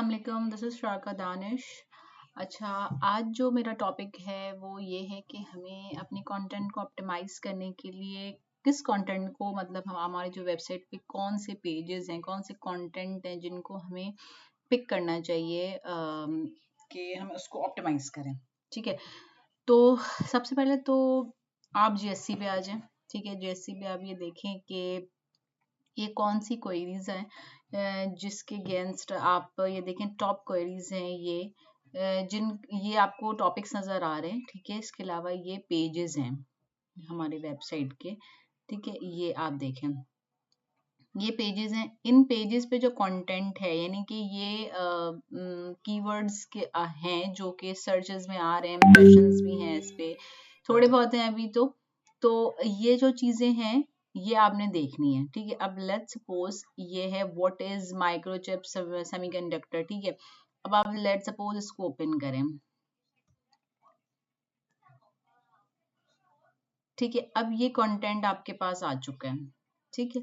अस्सलाम वालेकुम, this is Sharka Danish. अच्छा, आज जो मेरा टॉपिक है वो ये है कि हमें अपने कंटेंट को ऑप्टिमाइज़ करने के लिए किस कंटेंट को मतलब हम हमारी जो वेबसाइट पे कौन से पेजेस हैं, कौन से कंटेंट हैं जिनको हमें पिक करना चाहिए कि हम उसको ऑप्टिमाइज़ करें। ठीक है, तो सबसे पहले तो आप जीएससी पे आ जाएं। ठीक है, जीएससी पे आप ये देखें कि ये कौन सी क्वेरीज हैं जिसके अगेंस्ट आप ये देखें टॉप क्वेरीज हैं ये आपको टॉपिक्स नजर आ रहे हैं। ठीक है, इसके अलावा ये पेजेस हैं हमारे वेबसाइट के। ठीक है, ये आप देखें, ये पेजेस हैं। इन पेजेस पे जो कंटेंट है यानी कि ये कीवर्ड्स के हैं जो कि सर्चेस में आ रहे हैं, इंप्रेशंस भी हैं इस पे, थोड़े बहुत हैं अभी तो ये जो चीजें हैं ये आपने देखनी है। ठीक है, अब लेट्स सपोज ये है व्हाट इज माइक्रोचिप सेमीकंडक्टर। ठीक है, अब आप लेट्स सपोज इसको ओपन करें। ठीक है, अब ये कंटेंट आपके पास आ चुका है। ठीक है,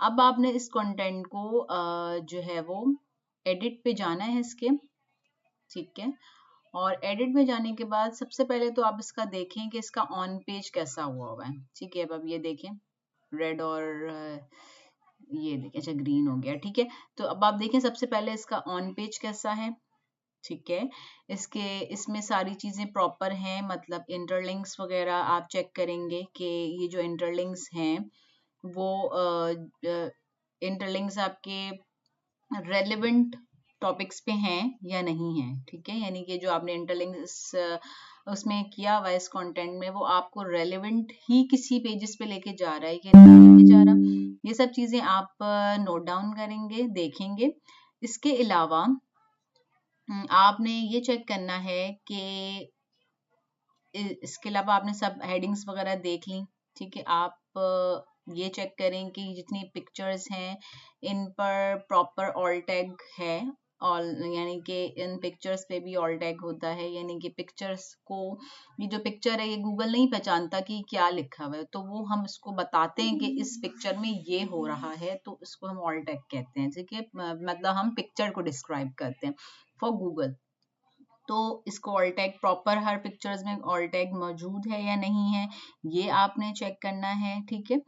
अब आपने इस कंटेंट को जो है वो एडिट पे जाना है इसके। ठीक है, और एडिट में जाने के बाद सबसे पहले तो आप इसका देखें कि इसका ऑन पेज कैसा हुआ है। ठीक है, अब ये देखें रेड और ये देखें, अच्छा ग्रीन हो गया। ठीक है, तो अब आप देखें सबसे पहले इसका ऑन पेज कैसा है। ठीक है, इसमें सारी चीजें प्रॉपर हैं, मतलब इंटरलिंक्स वगैरह आप चेक करेंगे कि ये जो इंटरलिंक्स हैं वो इंटरलिंक्स आपके रेलेवेंट टॉपिक्स पे हैं या नहीं है। ठीक है, यानी कि जो आपने इंटरलिंक्स उसमें किया हुआ इस कंटेंट में वो आपको रेलेवेंट ही किसी पेजेस पे लेके जा रहा है कि नहीं लेके जा रहा। ये सब चीजें आप नोट डाउन करेंगे, देखेंगे। इसके अलावा आपने ये चेक करना है कि इसके अलावा आपने सब हेडिंग्स वगैरह देख ली। ठीक है, आप ये चेक करें कि जितनी पिक्चर्स हैं इन पर प्रॉपर ऑल टैग है। ऑल यानी कि इन पिक्चर्स पे भी ऑल टैग होता है, यानी कि पिक्चर्स को, ये जो पिक्चर है ये गूगल नहीं पहचानता कि क्या लिखा हुआ है, तो वो हम इसको बताते हैं कि इस पिक्चर में ये हो रहा है, तो इसको हम ऑल टैग कहते हैं। ठीक है, मतलब हम पिक्चर को डिस्क्राइब करते हैं फॉर गूगल। तो इसको ऑल टैग प्रॉपर हर पिक्चर्स में ऑल टैग मौजूद है या नहीं है, ये आपने चेक करना है। ठीक है,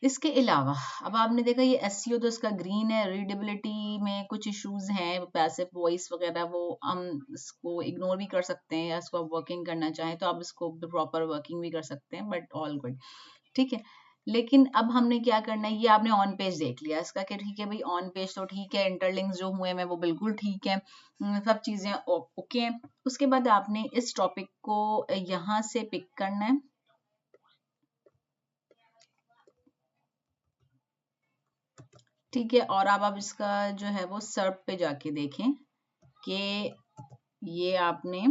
इसके अलावा अब आपने देखा ये एसईओ तो इसका ग्रीन है, रीडेबिलिटी में कुछ इश्यूज हैं, पैसिव वॉइस वगैरह, वो हम इसको इग्नोर भी कर सकते हैं, या इसको आप वर्किंग करना चाहें तो आप इसको प्रॉपर वर्किंग भी कर सकते हैं, बट ऑल गुड। ठीक है, लेकिन अब हमने क्या करना है, ये आपने ऑन पेज देख लिया इसका कि ठीक है भाई ऑन पेज तो ठीक है, इंटरलिंक्स जो हुए हैं वो बिल्कुल ठीक है, सब चीजें ओके हैं। उसके बाद आपने इस टॉपिक को यहाँ से पिक करना है। ठीक है, और अब इसका जो है वो सर्प पे जाके देखें कि ये आपने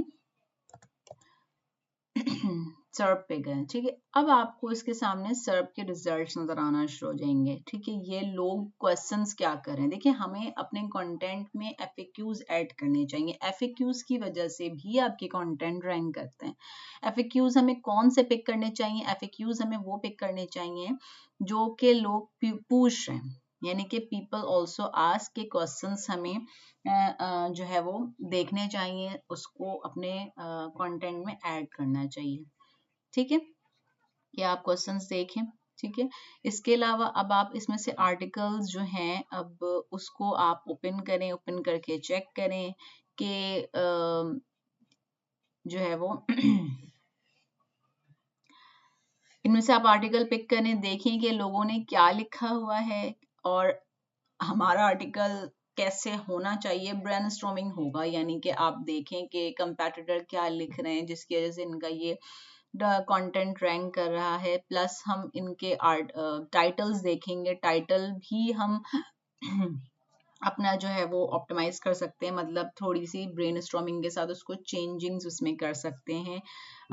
सर्प पे गए। ठीक है, अब आपको इसके सामने सर्प के रिजल्ट्स नजर आना शुरू हो जाएंगे। ठीक है, ये लोग क्वेश्चंस क्या करें, देखिए हमें अपने कंटेंट में एफएक्यूज ऐड करने चाहिए। एफएक्यूज की वजह से भी आपके कंटेंट रैंक करते हैं। एफएक्यूज हमें कौन से पिक करने चाहिए, एफएक्यूज हमें वो पिक करने चाहिए जो कि लोग पूछ रहे हैं, यानी कि पीपल ऑल्सो आस्क के क्वेश्चंस हमें जो है वो देखने चाहिए, उसको अपने कंटेंट में ऐड करना चाहिए। ठीक है, ये आप क्वेश्चंस देखें। ठीक है, इसके अलावा अब आप इसमें से आर्टिकल्स जो हैं अब उसको आप ओपन करें, ओपन करके चेक करें कि जो है वो इनमें से आप आर्टिकल पिक करें, देखें कि लोगों ने क्या लिखा हुआ है और हमारा आर्टिकल कैसे होना चाहिए। ब्रेनस्टॉर्मिंग होगा, यानी कि आप देखें कि कंपेटिटर क्या लिख रहे हैं जिसकी वजह से इनका ये कंटेंट रैंक कर रहा है। प्लस हम इनके टाइटल्स देखेंगे, टाइटल भी हम अपना जो है वो ऑप्टिमाइज कर सकते हैं, मतलब थोड़ी सी ब्रेनस्टॉर्मिंग के साथ उसको चेंजिंग्स उसमें कर सकते हैं,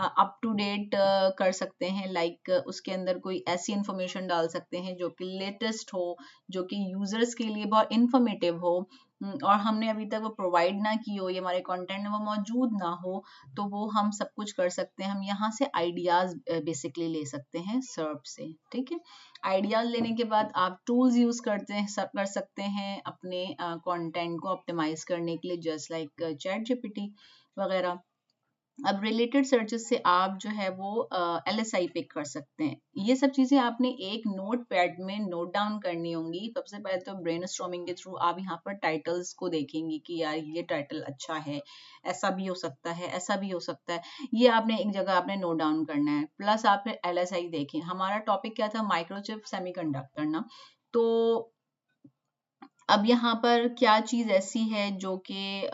अप टू डेट कर सकते हैं। लाइक उसके अंदर कोई ऐसी इंफॉर्मेशन डाल सकते हैं जो कि लेटेस्ट हो, जो कि यूजर्स के लिए बहुत इंफॉर्मेटिव हो, और हमने अभी तक वो प्रोवाइड ना की हो, ये हमारे कंटेंट में वो मौजूद ना हो, तो वो हम सब कुछ कर सकते हैं। हम यहाँ से आइडियाज बेसिकली ले सकते हैं सर्प से, ठीक है। आइडियाज लेने के बाद आप टूल्स यूज कर सकते हैं अपने कंटेंट को ऑप्टिमाइज करने के लिए, जस्ट लाइक चैट जीपीटी वगैरह। अब रिलेटेड सर्चेस से आप जो है वो LSI पिक कर सकते हैं। ये सब चीजें आपने एक नोट पैड में नोट डाउन करनी होंगी। सबसे पहले तो ब्रेनस्टॉर्मिंग के थ्रू आप यहाँ पर टाइटल्स को देखेंगे कि यार ये टाइटल अच्छा है, ऐसा भी हो सकता है, ऐसा भी हो सकता है। ये आपने एक जगह आपने नोट डाउन करना है। प्लस आप फिर LSI देखें। हमारा टॉपिक क्या था, माइक्रोचिप सेमीकंडक्टर ना। तो अब यहाँ पर क्या चीज ऐसी है जो कि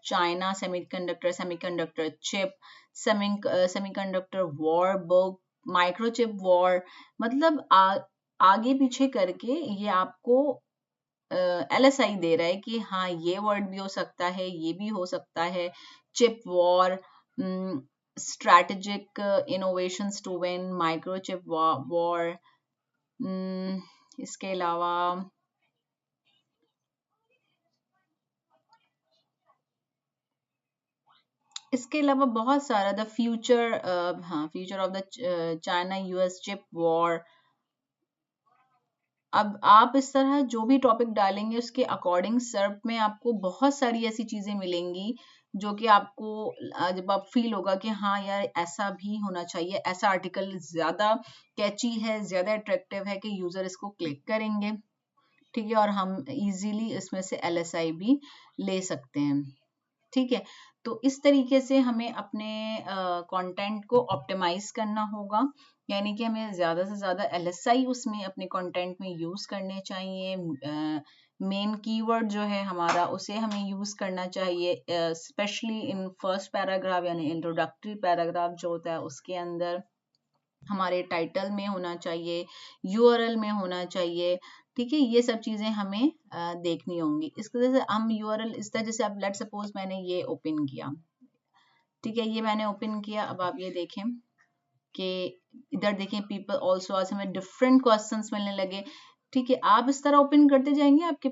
China semiconductor chip, semiconductor war, book, microchip war, मतलब आगे पीछे करके ये आपको LSI दे रहा है कि हाँ ये वर्ड भी हो सकता है, ये भी हो सकता है। Chip war, strategic innovations to win, microchip war, इसके अलावा बहुत सारा, द फ्यूचर, हाँ, future of the China US chip war. अब आप इस तरह जो भी टॉपिक डालेंगे उसके अकॉर्डिंग सर्प में आपको बहुत सारी ऐसी चीजें मिलेंगी जो कि आपको जब आप फील होगा कि हाँ यार ऐसा भी होना चाहिए, ऐसा आर्टिकल ज्यादा कैची है, ज्यादा अट्रैक्टिव है कि यूजर इसको क्लिक करेंगे, ठीक है, और हम इजीली इसमें से LSI भी ले सकते हैं, ठीक है। तो इस तरीके से हमें अपने कंटेंट को ऑप्टिमाइज करना होगा, यानी कि हमें ज्यादा से ज्यादा LSI उसमें अपने कंटेंट में यूज करने चाहिए। मेन कीवर्ड जो है हमारा उसे हमें यूज करना चाहिए, स्पेशली इन फर्स्ट पैराग्राफ यानी इंट्रोडक्टरी पैराग्राफ जो होता है उसके अंदर, हमारे टाइटल में होना चाहिए, URL में होना चाहिए, ठीक है। ये सब चीजें हमें देखनी होंगी। इस वजह से हम URL इस तरह, जैसे अब लेट सपोज मैंने ये ओपन किया, ठीक है, ये मैंने ओपन किया। अब आप ये देखें कि इधर देखें, पीपल ऑल्सो आज हमें डिफरेंट क्वेश्चंस मिलने लगे, ठीक है। आप इस तरह ओपन करते जाएंगे, आपके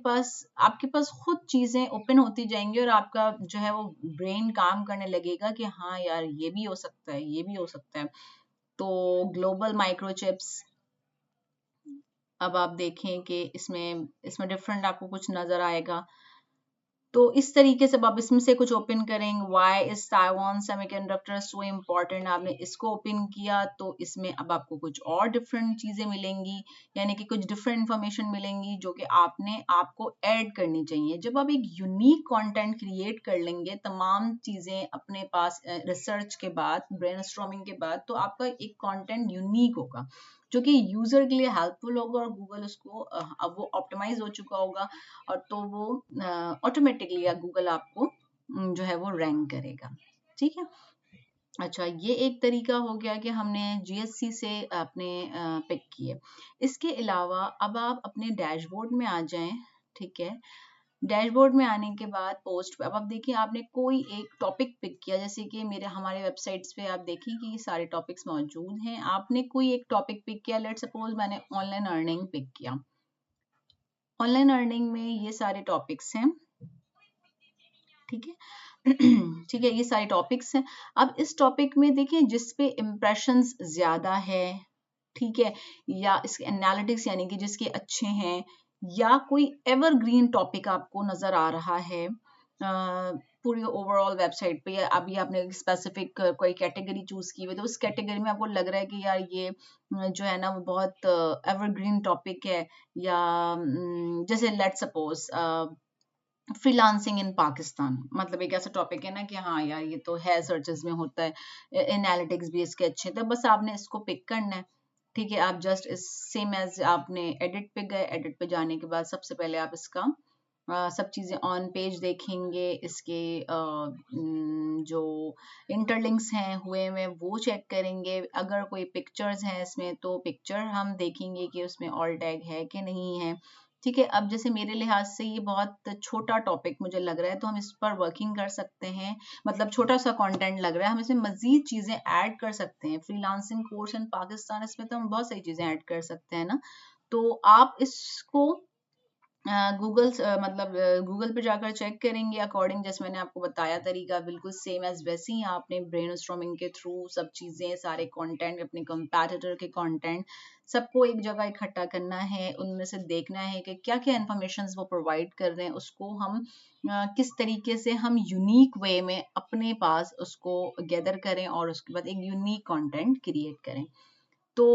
पास खुद चीजें ओपन होती जाएंगी और आपका जो है वो ब्रेन काम करने लगेगा कि हाँ यार ये भी हो सकता है, ये भी हो सकता है। तो ग्लोबल माइक्रोचिप्स, अब आप देखें कि इसमें इसमें डिफरेंट आपको कुछ नजर आएगा। तो इस तरीके से आप इसमें से कुछ ओपन करेंगे। Why is Taiwan semiconductor so important, आपने इसको ओपन किया तो इसमें अब आपको कुछ और डिफरेंट चीजें मिलेंगी, यानी कि कुछ डिफरेंट इंफॉर्मेशन मिलेंगी जो कि आपको ऐड करनी चाहिए। जब आप एक यूनिक कंटेंट क्रिएट कर लेंगे तमाम चीजें अपने पास रिसर्च के बाद, ब्रेनस्टॉर्मिंग के बाद, तो आपका एक कंटेंट यूनिक होगा जो कि यूजर के लिए हेल्पफुल होगा और गूगल उसको अब वो ऑप्टिमाइज हो चुका होगा, और तो वो ऑटोमेटिकली या गूगल आपको जो है वो रैंक करेगा, ठीक है। अच्छा, ये एक तरीका हो गया कि हमने GSC से अपने पिक किए। इसके अलावा अब आप अपने डैशबोर्ड में आ जाएं, ठीक है। डैशबोर्ड में आने के बाद पोस्ट पे अब आप देखिए, आपने कोई एक टॉपिक पिक किया, जैसे कि हमारे वेबसाइट्स पे आप देखें कि ये सारे टॉपिक्स मौजूद हैं। आपने कोई एक टॉपिक पिक किया, लेट सपोज मैंने ऑनलाइन अर्निंग पिक किया। ऑनलाइन अर्निंग में ये सारे टॉपिक्स हैं, ठीक है। ठीक है, ये सारे टॉपिक्स हैं। अब इस टॉपिक में देखिए जिस पे इम्प्रेशंस ज्यादा है, ठीक है, या इसके एनालिटिक्स यानी कि जिसके अच्छे हैं, या कोई एवरग्रीन टॉपिक आपको नजर आ रहा है पूरी ओवरऑल वेबसाइट पे, या अभी आपने स्पेसिफिक कोई कैटेगरी चूज की हुई, तो उस कैटेगरी में आपको लग रहा है कि यार ये जो है ना वो बहुत एवरग्रीन टॉपिक है, या जैसे लेट सपोज फ्रीलांसिंग इन पाकिस्तान, मतलब एक ऐसा टॉपिक है ना कि हाँ यार ये तो है, सर्चेस में होता है, एनालिटिक्स भी इसके अच्छे थे, बस आपने इसको पिक करना है, ठीक है। आप जस्ट इस सेम एज आपने एडिट पे गए, एडिट पे जाने के बाद सबसे पहले आप इसका सब चीजें ऑन पेज देखेंगे, इसके जो इंटरलिंक्स हैं हुए में वो चेक करेंगे। अगर कोई पिक्चर्स हैं इसमें तो पिक्चर हम देखेंगे कि उसमें ऑल टैग है कि नहीं है, ठीक है। अब जैसे मेरे लिहाज से ये बहुत छोटा टॉपिक मुझे लग रहा है तो हम इस पर वर्किंग कर सकते हैं, मतलब छोटा सा कंटेंट लग रहा है, हम इसमें मजीद चीजें ऐड कर सकते हैं। फ्रीलांसिंग कोर्स इन पाकिस्तान, इसमें तो हम बहुत सारी चीजें ऐड कर सकते हैं ना। तो आप इसको गूगल मतलब गूगल पे जाकर चेक करेंगे अकॉर्डिंग, जैसे मैंने आपको बताया तरीका बिल्कुल सेम एज वैसे ही आपने ब्रेनस्टॉर्मिंग के थ्रू सब चीज़ें, सारे कंटेंट, अपने कंपैटिटर के कंटेंट सबको एक जगह इकट्ठा करना है, उनमें से देखना है कि क्या क्या इन्फॉर्मेशन वो प्रोवाइड कर रहे हैं, उसको हम किस तरीके से हम यूनिक वे में अपने पास उसको गैदर करें और उसके बाद एक यूनिक कंटेंट क्रिएट करें। तो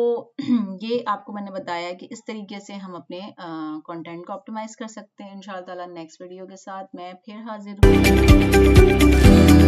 ये आपको मैंने बताया कि इस तरीके से हम अपने कंटेंट को ऑप्टिमाइज कर सकते हैं। इंशाल्लाह ताला नेक्स्ट वीडियो के साथ मैं फिर हाजिर हूँ।